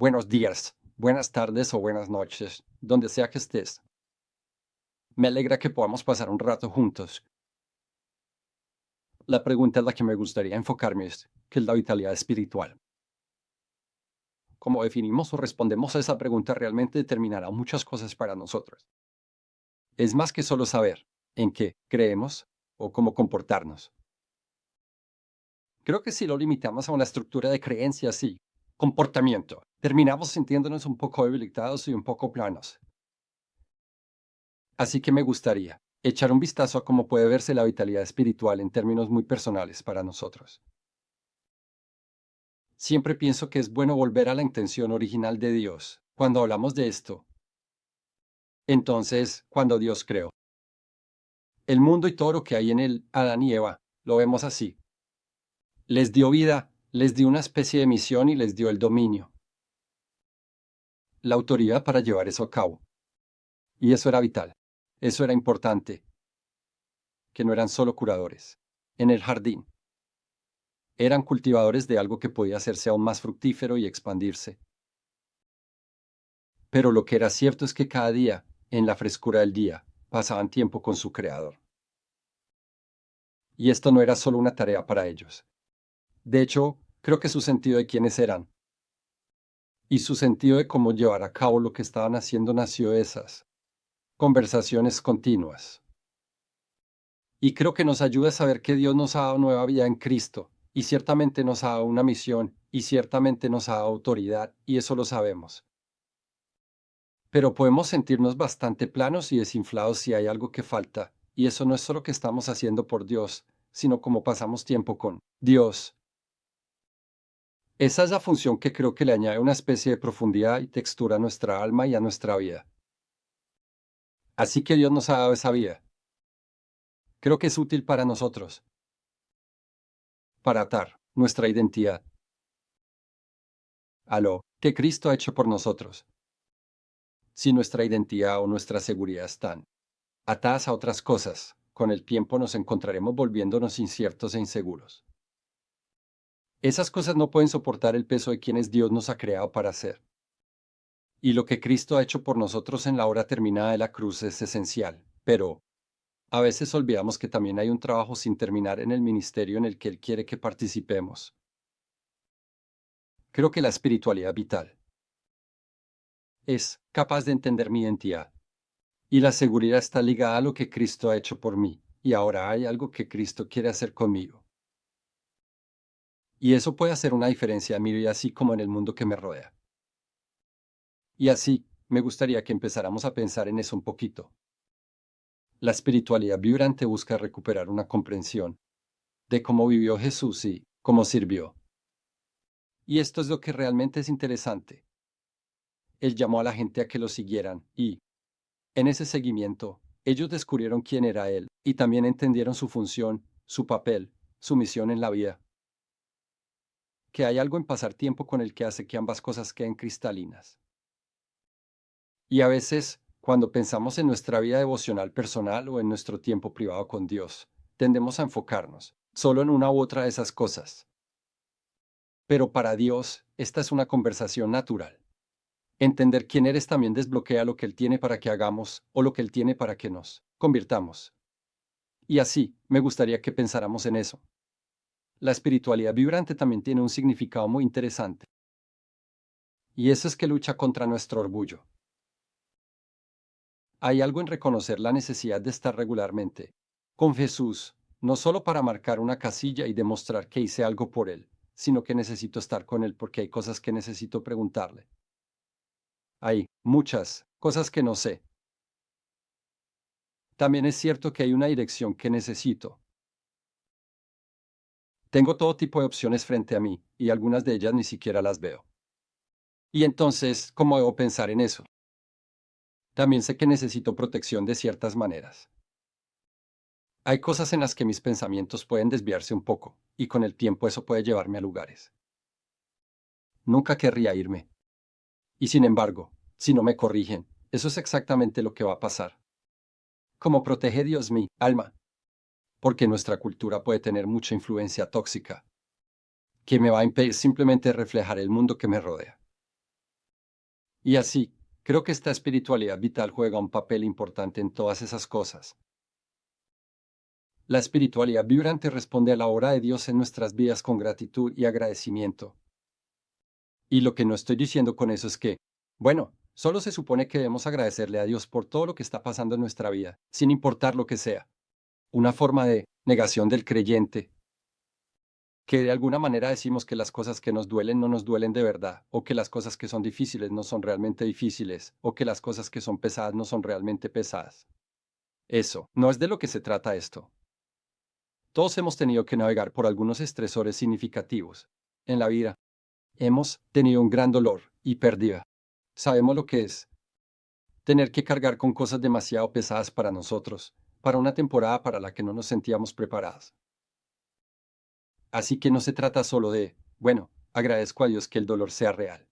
Buenos días, buenas tardes o buenas noches, donde sea que estés. Me alegra que podamos pasar un rato juntos. La pregunta en la que me gustaría enfocarme es, ¿qué es la vitalidad espiritual? Cómo definimos o respondemos a esa pregunta realmente determinará muchas cosas para nosotros. Es más que solo saber en qué creemos o cómo comportarnos. Creo que si lo limitamos a una estructura de creencias y comportamiento, terminamos sintiéndonos un poco debilitados y un poco planos. Así que me gustaría echar un vistazo a cómo puede verse la vitalidad espiritual en términos muy personales para nosotros. Siempre pienso que es bueno volver a la intención original de Dios cuando hablamos de esto. Entonces, cuando Dios creó el mundo y todo lo que hay en él, Adán y Eva, lo vemos así. Les dio vida, les dio una especie de misión y les dio el dominio, la autoridad para llevar eso a cabo. Y eso era vital, eso era importante, que no eran solo curadores. En el jardín, eran cultivadores de algo que podía hacerse aún más fructífero y expandirse. Pero lo que era cierto es que cada día, en la frescura del día, pasaban tiempo con su Creador. Y esto no era solo una tarea para ellos. De hecho, creo que su sentido de quiénes eran y su sentido de cómo llevar a cabo lo que estaban haciendo nació de esas conversaciones continuas. Y creo que nos ayuda a saber que Dios nos ha dado nueva vida en Cristo, y ciertamente nos ha dado una misión, y ciertamente nos ha dado autoridad, y eso lo sabemos. Pero podemos sentirnos bastante planos y desinflados si hay algo que falta, y eso no es solo que estamos haciendo por Dios, sino como pasamos tiempo con Dios. Esa es la función que creo que le añade una especie de profundidad y textura a nuestra alma y a nuestra vida. Así que Dios nos ha dado esa vida. Creo que es útil para nosotros, para atar nuestra identidad a lo que Cristo ha hecho por nosotros. Si nuestra identidad o nuestra seguridad están atadas a otras cosas, con el tiempo nos encontraremos volviéndonos inciertos e inseguros. Esas cosas no pueden soportar el peso de quienes Dios nos ha creado para ser. Y lo que Cristo ha hecho por nosotros en la hora terminada de la cruz es esencial, pero a veces olvidamos que también hay un trabajo sin terminar en el ministerio en el que Él quiere que participemos. Creo que la espiritualidad vital es capaz de entender mi identidad, y la seguridad está ligada a lo que Cristo ha hecho por mí, y ahora hay algo que Cristo quiere hacer conmigo. Y eso puede hacer una diferencia en mi vida así como en el mundo que me rodea. Y así, me gustaría que empezáramos a pensar en eso un poquito. La espiritualidad vibrante busca recuperar una comprensión de cómo vivió Jesús y cómo sirvió. Y esto es lo que realmente es interesante. Él llamó a la gente a que lo siguieran y, en ese seguimiento, ellos descubrieron quién era Él y también entendieron su función, su papel, su misión en la vida. Que hay algo en pasar tiempo con el que hace que ambas cosas queden cristalinas. Y a veces, cuando pensamos en nuestra vida devocional personal o en nuestro tiempo privado con Dios, tendemos a enfocarnos solo en una u otra de esas cosas. Pero para Dios, esta es una conversación natural. Entender quién eres también desbloquea lo que Él tiene para que hagamos o lo que Él tiene para que nos convirtamos. Y así, me gustaría que pensáramos en eso. La espiritualidad vibrante también tiene un significado muy interesante. Y eso es que lucha contra nuestro orgullo. Hay algo en reconocer la necesidad de estar regularmente con Jesús, no solo para marcar una casilla y demostrar que hice algo por Él, sino que necesito estar con Él porque hay cosas que necesito preguntarle. Hay muchas cosas que no sé. También es cierto que hay una dirección que necesito. Tengo todo tipo de opciones frente a mí, y algunas de ellas ni siquiera las veo. Y entonces, ¿cómo debo pensar en eso? También sé que necesito protección de ciertas maneras. Hay cosas en las que mis pensamientos pueden desviarse un poco, y con el tiempo eso puede llevarme a lugares. Nunca querría irme. Y sin embargo, si no me corrigen, eso es exactamente lo que va a pasar. ¿Cómo protege Dios mi alma? Porque nuestra cultura puede tener mucha influencia tóxica, que me va a impedir simplemente reflejar el mundo que me rodea. Y así, creo que esta espiritualidad vital juega un papel importante en todas esas cosas. La espiritualidad vibrante responde a la obra de Dios en nuestras vidas con gratitud y agradecimiento. Y lo que no estoy diciendo con eso es que, bueno, solo se supone que debemos agradecerle a Dios por todo lo que está pasando en nuestra vida, sin importar lo que sea. Una forma de negación del creyente, que de alguna manera decimos que las cosas que nos duelen no nos duelen de verdad, o que las cosas que son difíciles no son realmente difíciles, o que las cosas que son pesadas no son realmente pesadas. Eso, no es de lo que se trata esto. Todos hemos tenido que navegar por algunos estresores significativos en la vida. Hemos tenido un gran dolor y pérdida. Sabemos lo que es tener que cargar con cosas demasiado pesadas para nosotros, para una temporada para la que no nos sentíamos preparados. Así que no se trata solo de, bueno, agradezco a Dios que el dolor sea real.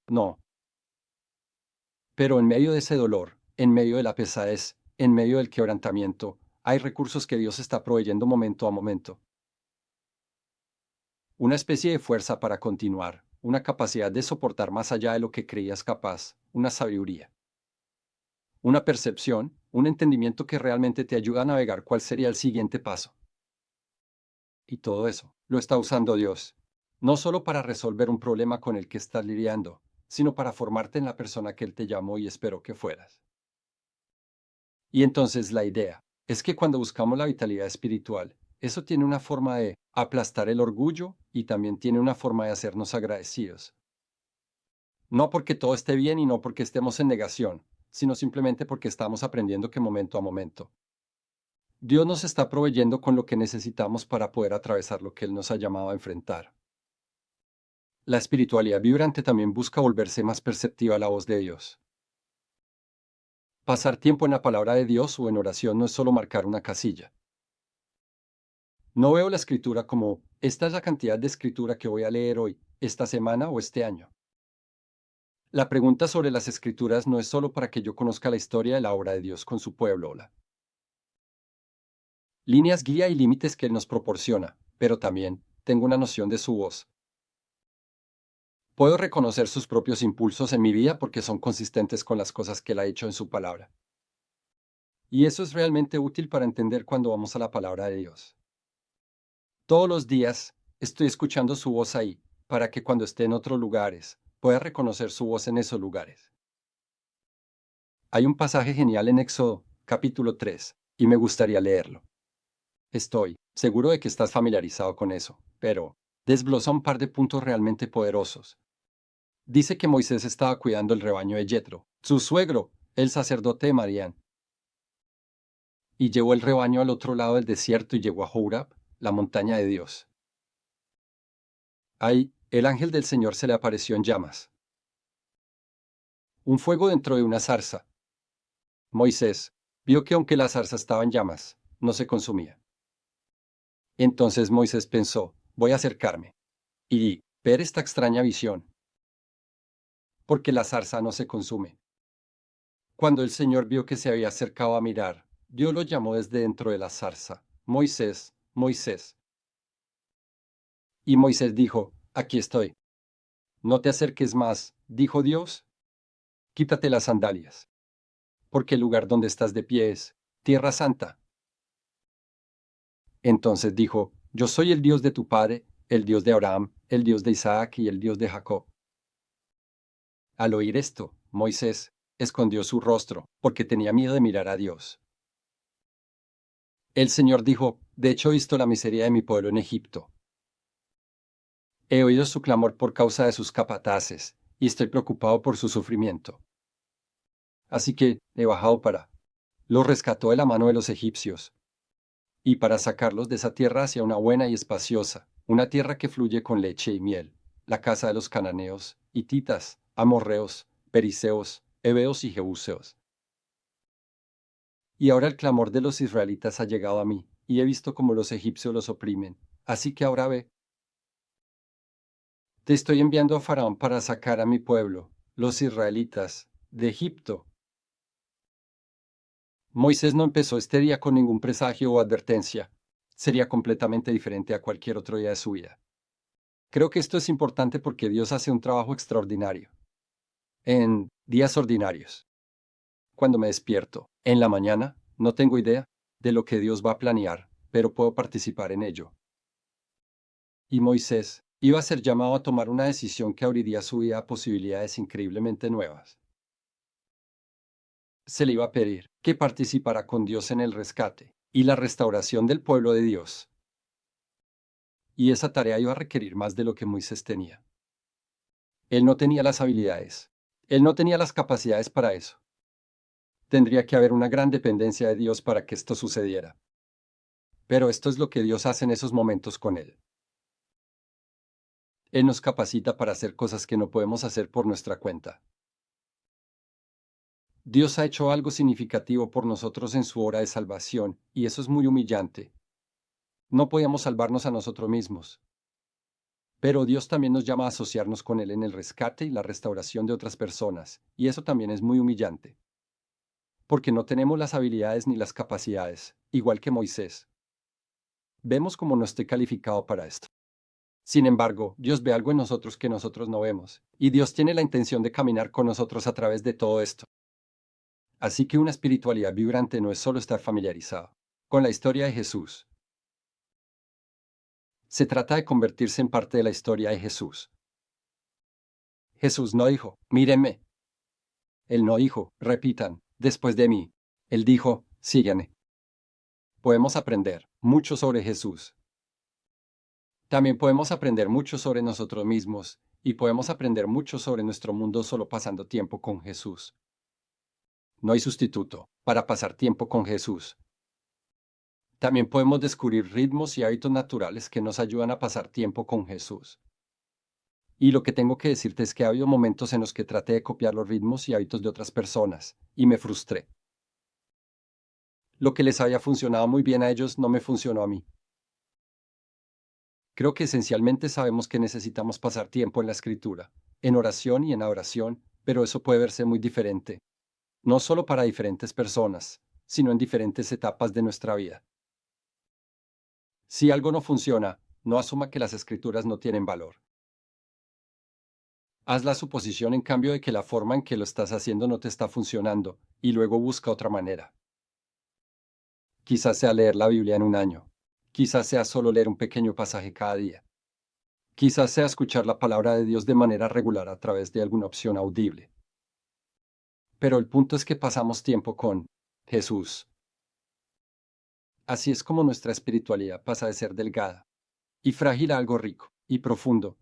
No. Pero en medio de ese dolor, en medio de la pesadez, en medio del quebrantamiento, hay recursos que Dios está proveyendo momento a momento. Una especie de fuerza para continuar, una capacidad de soportar más allá de lo que creías capaz, una sabiduría. Una percepción, un entendimiento que realmente te ayuda a navegar cuál sería el siguiente paso. Y todo eso lo está usando Dios, no solo para resolver un problema con el que estás lidiando, sino para formarte en la persona que Él te llamó y esperó que fueras. Y entonces la idea es que cuando buscamos la vitalidad espiritual, eso tiene una forma de aplastar el orgullo y también tiene una forma de hacernos agradecidos. No porque todo esté bien y no porque estemos en negación, sino simplemente porque estamos aprendiendo que momento a momento Dios nos está proveyendo con lo que necesitamos para poder atravesar lo que Él nos ha llamado a enfrentar. La espiritualidad vibrante también busca volverse más perceptiva a la voz de Dios. Pasar tiempo en la palabra de Dios o en oración no es solo marcar una casilla. No veo la escritura como, esta es la cantidad de escritura que voy a leer hoy, esta semana o este año. La pregunta sobre las escrituras no es solo para que yo conozca la historia de la obra de Dios con su pueblo o la líneas guía y límites que Él nos proporciona, pero también tengo una noción de su voz. Puedo reconocer sus propios impulsos en mi vida porque son consistentes con las cosas que Él ha hecho en su palabra. Y eso es realmente útil para entender cuando vamos a la palabra de Dios. Todos los días estoy escuchando su voz ahí, para que cuando esté en otros lugares, pueda reconocer su voz en esos lugares. Hay un pasaje genial en Éxodo, capítulo 3, y me gustaría leerlo. Estoy seguro de que estás familiarizado con eso, pero desglosa un par de puntos realmente poderosos. Dice que Moisés estaba cuidando el rebaño de Yetro, su suegro, el sacerdote de Madián, y llevó el rebaño al otro lado del desierto y llegó a Horab, la montaña de Dios. Ahí, el ángel del Señor se le apareció en llamas. Un fuego dentro de una zarza. Moisés vio que aunque la zarza estaba en llamas, no se consumía. Entonces Moisés pensó, voy a acercarme y ver esta extraña visión, porque la zarza no se consume. Cuando el Señor vio que se había acercado a mirar, Dios lo llamó desde dentro de la zarza, Moisés, Moisés. Y Moisés dijo, aquí estoy. No te acerques más, dijo Dios. Quítate las sandalias, porque el lugar donde estás de pie es tierra santa. Entonces dijo, yo soy el Dios de tu padre, el Dios de Abraham, el Dios de Isaac y el Dios de Jacob. Al oír esto, Moisés escondió su rostro, porque tenía miedo de mirar a Dios. El Señor dijo, de hecho he visto la miseria de mi pueblo en Egipto. He oído su clamor por causa de sus capataces, y estoy preocupado por su sufrimiento. Así que he bajado para los rescató de la mano de los egipcios, y para sacarlos de esa tierra hacia una buena y espaciosa, una tierra que fluye con leche y miel, la casa de los cananeos, hititas, amorreos, perizeos, heveos y jebuseos. Y ahora el clamor de los israelitas ha llegado a mí, y he visto cómo los egipcios los oprimen, así que ahora ve. Te estoy enviando a Faraón para sacar a mi pueblo, los israelitas, de Egipto. Moisés no empezó este día con ningún presagio o advertencia. Sería completamente diferente a cualquier otro día de su vida. Creo que esto es importante porque Dios hace un trabajo extraordinario. En días ordinarios, cuando me despierto, en la mañana, no tengo idea de lo que Dios va a planear, pero puedo participar en ello. Y Moisés iba a ser llamado a tomar una decisión que abriría su vida a posibilidades increíblemente nuevas. Se le iba a pedir que participara con Dios en el rescate y la restauración del pueblo de Dios. Y esa tarea iba a requerir más de lo que Moisés tenía. Él no tenía las habilidades. Él no tenía las capacidades para eso. Tendría que haber una gran dependencia de Dios para que esto sucediera. Pero esto es lo que Dios hace en esos momentos con él. Él nos capacita para hacer cosas que no podemos hacer por nuestra cuenta. Dios ha hecho algo significativo por nosotros en su obra de salvación, y eso es muy humillante. No podíamos salvarnos a nosotros mismos. Pero Dios también nos llama a asociarnos con Él en el rescate y la restauración de otras personas, y eso también es muy humillante. Porque no tenemos las habilidades ni las capacidades, igual que Moisés. Vemos como no estoy calificado para esto. Sin embargo, Dios ve algo en nosotros que nosotros no vemos, y Dios tiene la intención de caminar con nosotros a través de todo esto. Así que una espiritualidad vibrante no es solo estar familiarizado con la historia de Jesús. Se trata de convertirse en parte de la historia de Jesús. Jesús no dijo, mírenme. Él no dijo, repitan, después de mí. Él dijo, síganme. Podemos aprender mucho sobre Jesús. También podemos aprender mucho sobre nosotros mismos, y podemos aprender mucho sobre nuestro mundo solo pasando tiempo con Jesús. No hay sustituto para pasar tiempo con Jesús. También podemos descubrir ritmos y hábitos naturales que nos ayudan a pasar tiempo con Jesús. Y lo que tengo que decirte es que ha habido momentos en los que traté de copiar los ritmos y hábitos de otras personas, y me frustré. Lo que les había funcionado muy bien a ellos no me funcionó a mí. Creo que esencialmente sabemos que necesitamos pasar tiempo en la escritura, en oración y en adoración, pero eso puede verse muy diferente, no solo para diferentes personas, sino en diferentes etapas de nuestra vida. Si algo no funciona, no asuma que las escrituras no tienen valor. Haz la suposición en cambio de que la forma en que lo estás haciendo no te está funcionando, y luego busca otra manera. Quizás sea leer la Biblia en un año. Quizás sea solo leer un pequeño pasaje cada día. Quizás sea escuchar la palabra de Dios de manera regular a través de alguna opción audible. Pero el punto es que pasamos tiempo con Jesús. Así es como nuestra espiritualidad pasa de ser delgada y frágil a algo rico y profundo